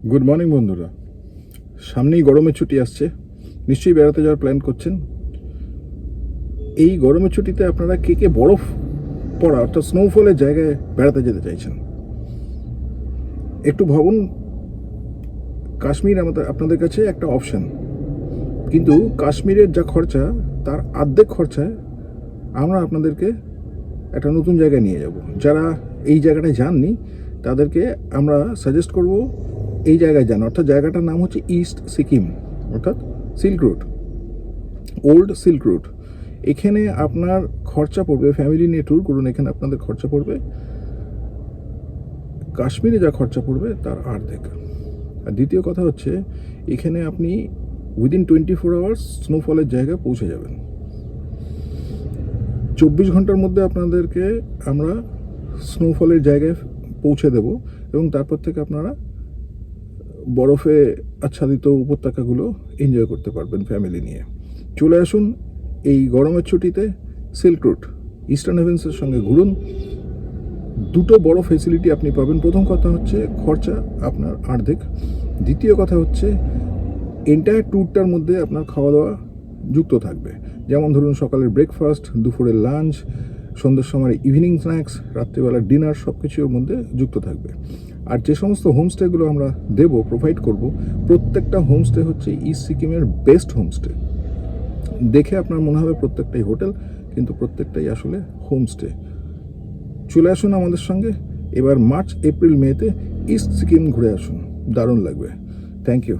Good morning বন্ধুরা, সামনেই গরমের ছুটি আসছে, নিশ্চয়ই বেড়াতে যাওয়ার প্ল্যান করছেন। এই গরমের ছুটিতে আপনারা কে কে বরফ পড়া অর্থাৎ স্নোফলের জায়গায় বেড়াতে যেতে চাইছেন? একটু ভাবুন। কাশ্মীর আপনাদের কাছে একটা অপশন, কিন্তু কাশ্মীরের যা খরচা তার অর্ধেক খরচায় আমরা আপনাদেরকে একটা নতুন জায়গায় নিয়ে যাব। যারা এই জায়গাটায় যাননি তাদেরকে আমরা সাজেস্ট করব এই জায়গায় যান। অর্থাৎ জায়গাটার নাম হচ্ছে ইস্ট সিকিম, অর্থাৎ silk route, old silk route. এখানে আপনার খরচা পড়বে, ফ্যামিলি নিয়ে ট্যুর করুন, এখানে আপনাদের খরচা পড়বে কাশ্মীরে যা খরচা পড়বে তার অর্ধেক। আর দ্বিতীয় কথা হচ্ছে, এখানে আপনি উইদিন 24 আওয়ার্স স্নোফলের জায়গায় পৌঁছে যাবেন। 24 ঘন্টার মধ্যে আপনাদেরকে আমরা স্নোফলের জায়গায় পৌঁছে দেব এবং তারপর থেকে আপনারা বরফে আচ্ছাদিত উপত্যকাগুলো এনজয় করতে পারবেন ফ্যামিলি নিয়ে। চলে আসুন এই গরমের ছুটিতে সিল্ক রুট ইস্টার্ন হেভেন্সের সঙ্গে ঘুরুন। দুটো বড় ফেসিলিটি আপনি পাবেন। প্রথম কথা হচ্ছে খরচা আপনার অর্ধেক, দ্বিতীয় কথা হচ্ছে এন্টায়ার ট্যুরটার মধ্যে আপনার খাওয়া দাওয়া যুক্ত থাকবে। যেমন ধরুন, সকালের ব্রেকফাস্ট, দুপুরের লাঞ্চ, সন্ধ্যের সময় ইভিনিং স্ন্যাক্স, রাত্রিবেলার ডিনার, সব কিছুর মধ্যে যুক্ত থাকবে। আর যে সমস্ত হোমস্টেগুলো আমরা প্রোভাইড করব, প্রত্যেকটা হোমস্টে হচ্ছে ইস্ট সিকিমের বেস্ট হোমস্টে। দেখে আপনার মনে হবে প্রত্যেকটাই হোটেল, কিন্তু প্রত্যেকটাই আসলে হোমস্টে। চলে আসুন আমাদের সঙ্গে এবার মার্চ, এপ্রিল, মেতে ইস্ট সিকিম ঘুরে আসুন, দারুণ লাগবে। Thank you.